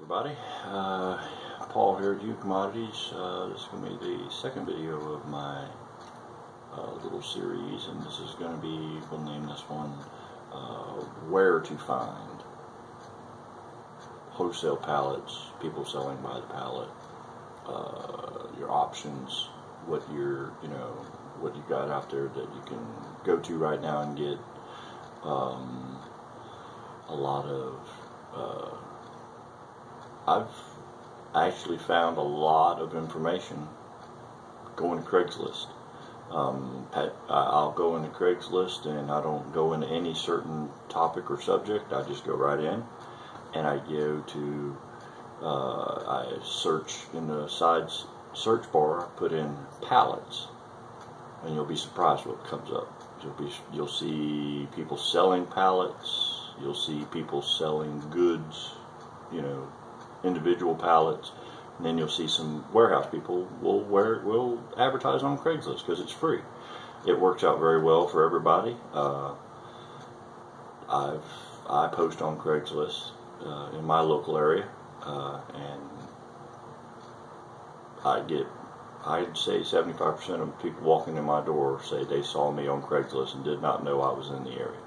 everybody. Paul here at U Commodities. This is going to be the second video of my little series, and this is going to be, we'll name this one, Where to Find Wholesale Pallets, people selling by the pallet, your options, what what you got out there that you can go to right now and get a lot of I've actually found a lot of information going to Craigslist. I'll go into Craigslist and I don't go into any certain topic or subject. I just go right in and I go to I search in the side search bar, put in pallets, and you'll be surprised what comes up. You'll see people selling pallets. You'll see people selling goods, individual pallets, and then you'll see some warehouse people will advertise on Craigslist because it's free. It works out very well for everybody. I post on Craigslist in my local area, and I'd say 75% of people walking in my door say they saw me on Craigslist and did not know I was in the area.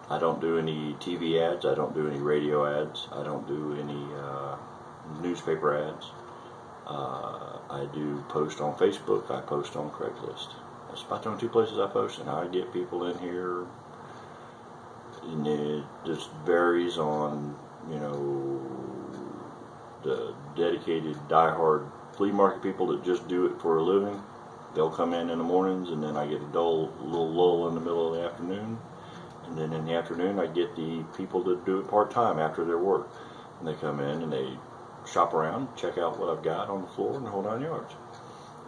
I don't do any TV ads, I don't do any radio ads, I don't do any newspaper ads. I do post on Facebook, I post on Craigslist. That's about the only two places I post, and I get people in here, and it just varies on, the dedicated, die-hard flea market people that just do it for a living. They'll come in the mornings, and then I get a little lull in the middle of the afternoon. And then in the afternoon, I get the people that do it part-time after their work. And they come in and they shop around, check out what I've got on the floor, and the whole 9 yards.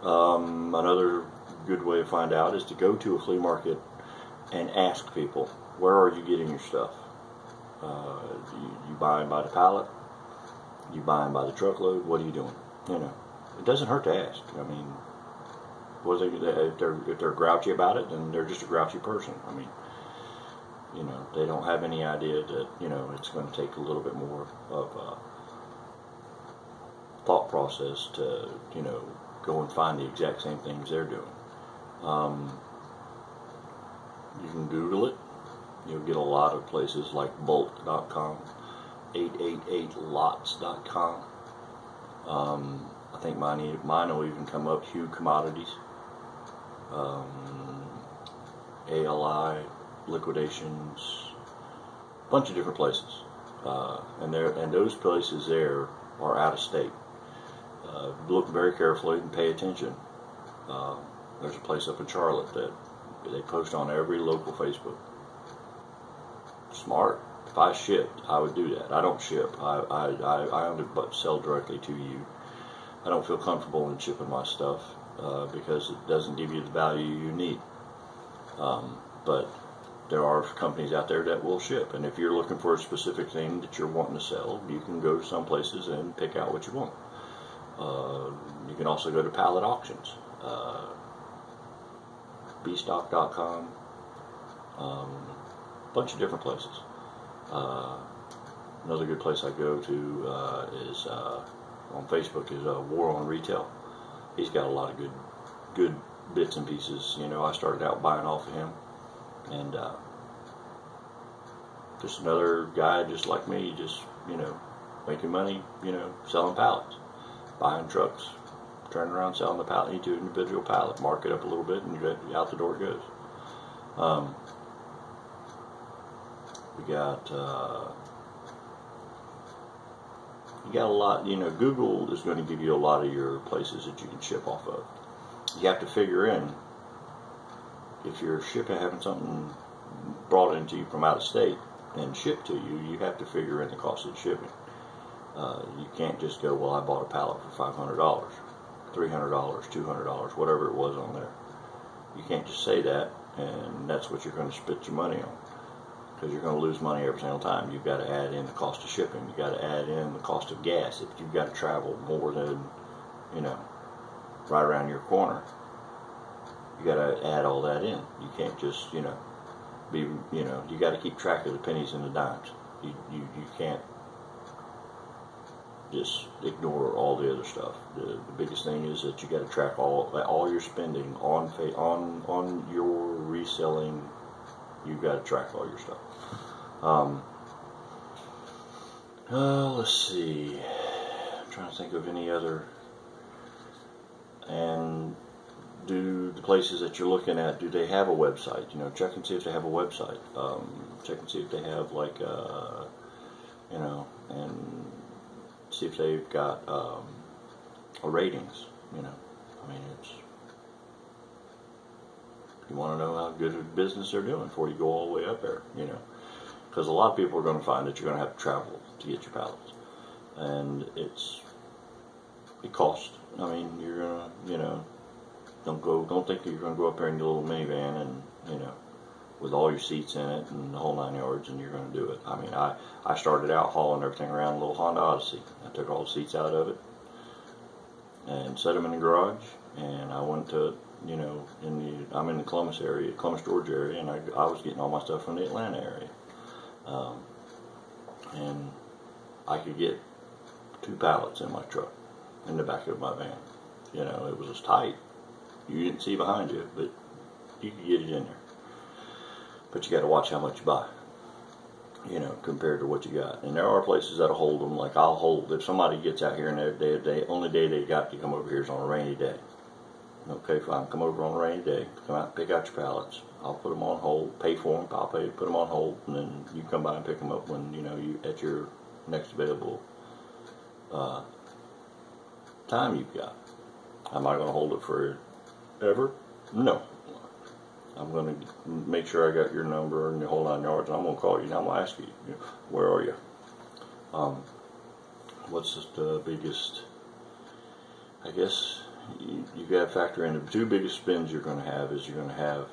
Another good way to find out is to go to a flea market and ask people, where are you getting your stuff? You buying by the pallet? You buying by the truckload? What are you doing? It doesn't hurt to ask. I mean, if they're grouchy about it, then they're just a grouchy person. I mean, they don't have any idea that, it's going to take a little bit more of a thought process to, go and find the exact same things they're doing. You can Google it. You'll get a lot of places like bulk.com, 888lots.com. I think mine will even come up, Hugh Commodities, ALI, liquidations, a bunch of different places, and those places there are out of state. Look very carefully and pay attention. There's a place up in Charlotte that they post on every local Facebook. Smart. If I shipped, I would do that. I don't ship. I only sell directly to you. I don't feel comfortable in shipping my stuff because it doesn't give you the value you need. But there are companies out there that will ship, and if you're looking for a specific thing that you're wanting to sell, you can go to some places and pick out what you want. You can also go to pallet auctions, bstock.com, a bunch of different places. Another good place I go to is on Facebook is War on Retail. He's got a lot of good bits and pieces. I started out buying off of him, and just another guy just like me, just making money, selling pallets, buying trucks, turning around, selling the pallet, each individual pallet, mark it up a little bit, and out the door it goes. We got you got a lot. Google is going to give you a lot of your places that you can ship off of. You have to figure in, if you're having something brought into you from out of state and shipped to you, you have to figure in the cost of shipping. You can't just go, well, I bought a pallet for $500, $300, $200, whatever it was on there. You can't just say that, and that's what you're going to spend your money on, because you're going to lose money every single time. You've got to add in the cost of shipping. You've got to add in the cost of gas. If you've got to travel more than, right around your corner, you got to add all that in. You can't just, you got to keep track of the pennies and the dimes. You can't just ignore all the other stuff. The biggest thing is that you got to track all your spending on your reselling. You've got to track all your stuff. Let's see. I'm trying to think of any other. And do the places that you're looking at, do they have a website? You know, check and see if they have a website. Check and see if they have like, you know, and see if they've got ratings. You know, I mean, you want to know how good a business they're doing before you go all the way up there. You know, because a lot of people are going to find that you're going to have to travel to get your pallets, and it costs. I mean, you're gonna, you know, don't think that you're gonna go up there in your little minivan and, you know, with all your seats in it and the whole 9 yards, and you're gonna do it. I mean, I started out hauling everything around a little Honda Odyssey. I took all the seats out of it and set them in the garage, and I went to, you know, I'm in the Columbus area, Columbus, Georgia area, and I was getting all my stuff from the Atlanta area, and I could get 2 pallets in my truck, in the back of my van. You know, it was just tight. You didn't see behind you, but you could get it in there. But you got to watch how much you buy, you know, compared to what you got. And there are places that'll hold them. Like, I'll hold, if somebody gets out here and the only day they got to come over here is on a rainy day. Okay, fine, come over on a rainy day, come out and pick out your pallets. I'll put them on hold, pay for them, put them on hold, and then you come by and pick them up when, you know, you at your next available time you've got. Am I going to hold it forever? No. I'm going to make sure I got your number and your whole 9 yards, and I'm going to call you and I'm going to ask you, where are you? What's the biggest, I guess you got to factor in the 2 biggest spends you're going to have is you're going to have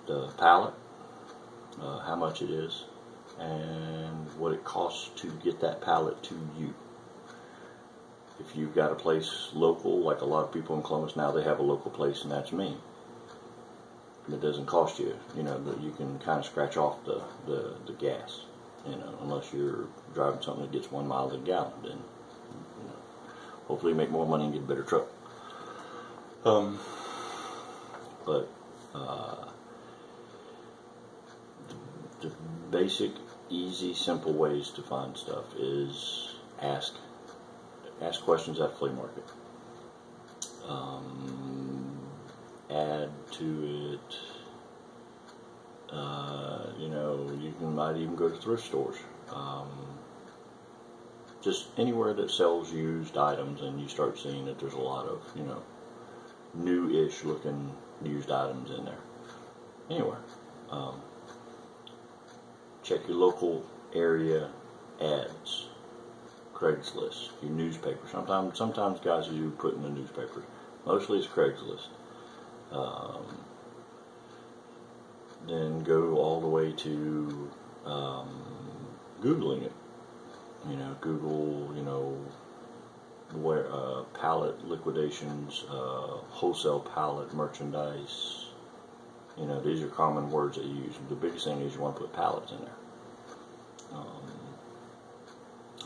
the pallet, how much it is, and what it costs to get that pallet to you. If you've got a place local, like a lot of people in Columbus now, they have a local place, and that's me. It doesn't cost you, you know, but you can kind of scratch off the gas, you know, unless you're driving something that gets 1 mile a gallon, then, you know, hopefully you make more money and get a better truck. But the basic, easy, simple ways to find stuff is ask questions at Flea Market. Add to it, you know, might even go to thrift stores. Just anywhere that sells used items, and you start seeing that there's a lot of, you know, new-ish looking used items in there. Anywhere. Check your local area ads. Craigslist, your newspaper. Sometimes guys do put in the newspapers. Mostly it's Craigslist. Then go all the way to Googling it. You know, Google, you know, where pallet liquidations, wholesale pallet merchandise. You know, these are common words that you use. The biggest thing is you want to put pallets in there.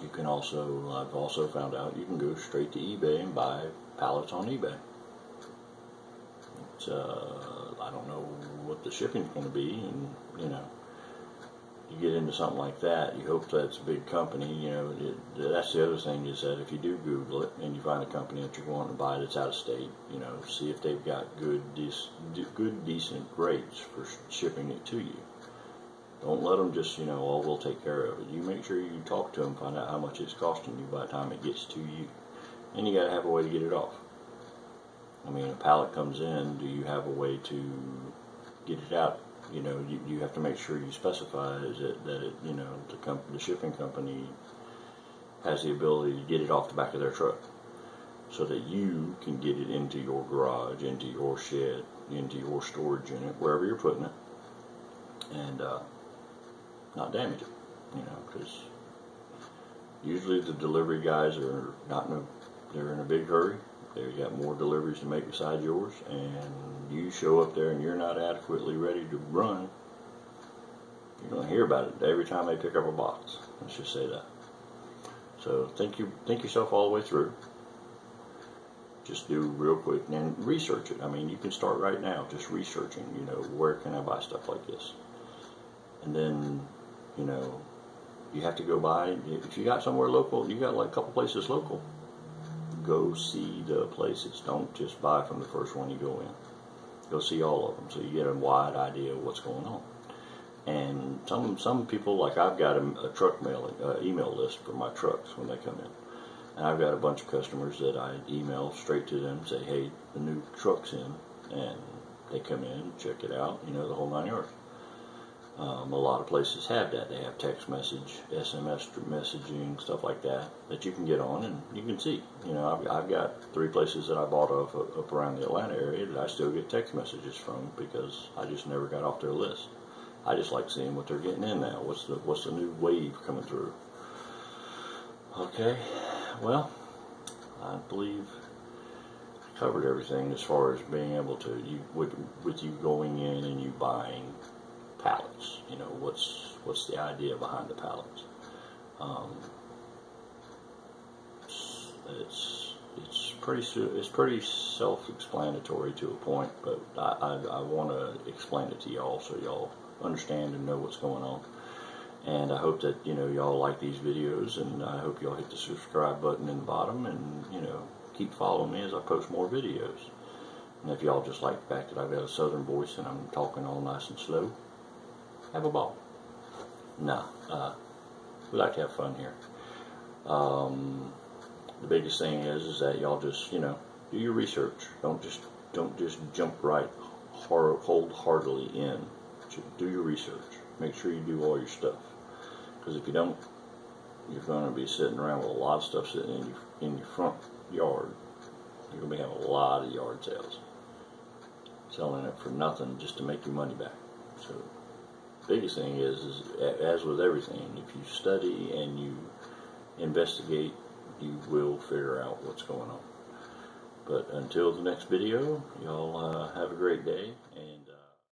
You can also, I've also found out, you can go straight to eBay and buy pallets on eBay. It's, I don't know what the shipping's going to be, and, you know, you get into something like that, you hope that it's a big company, you know, that's the other thing is that if you do Google it and you find a company that you're wanting to buy that's out of state, you know, see if they've got good, decent rates for shipping it to you. Don't let them just, you know, oh, we'll take care of it. You make sure you talk to them, find out how much it's costing you by the time it gets to you. And you got to have a way to get it off. I mean, a pallet comes in, do you have a way to get it out? You know, you have to make sure you specify that it, you know, the shipping company has the ability to get it off the back of their truck so that you can get it into your garage, into your shed, into your storage unit, wherever you're putting it, and not damage it, you know, because usually the delivery guys are they're in a big hurry. They've got more deliveries to make besides yours, and you show up there and you're not adequately ready to run, you're going to hear about it every time they pick up a box. Let's just say that. So think yourself all the way through. Just do real quick and research it. I mean, you can start right now just researching, you know, where can I buy stuff like this? And then, you know, you have to go buy, if you got somewhere local, you got like a couple places local, go see the places. Don't just buy from the first one you go in. Go see all of them so you get a wide idea of what's going on. And some people, like I've got a truck mailing email list for my trucks when they come in. And I've got a bunch of customers that I email straight to them, say, hey, the new truck's in, and they come in, check it out, you know, the whole 9 yards. A lot of places have that. They have text message, SMS messaging, stuff like that you can get on and you can see. You know, I've got 3 places that I bought up around the Atlanta area that I still get text messages from because I just never got off their list. I just like seeing what they're getting in now. What's the new wave coming through? Okay, well, I believe I covered everything as far as being able to with you going in and you buying pallets. You know, what's the idea behind the pallets? It's pretty self-explanatory to a point, but I want to explain it to y'all so y'all understand and know what's going on. And I hope that, you know, y'all like these videos, and I hope y'all hit the subscribe button in the bottom, and, you know, keep following me as I post more videos. And if y'all just like the fact that I've got a southern voice and I'm talking all nice and slow, have a ball. Nah, we like to have fun here. The biggest thing is that y'all just, you know, do your research. Don't just jump right wholeheartedly in. Do your research. Make sure you do all your stuff. Because if you don't, you're going to be sitting around with a lot of stuff sitting in your front yard. You're going to be having a lot of yard sales. Selling it for nothing just to make your money back. So the biggest thing is as with everything, if you study and you investigate, you will figure out what's going on. But until the next video, y'all have a great day, and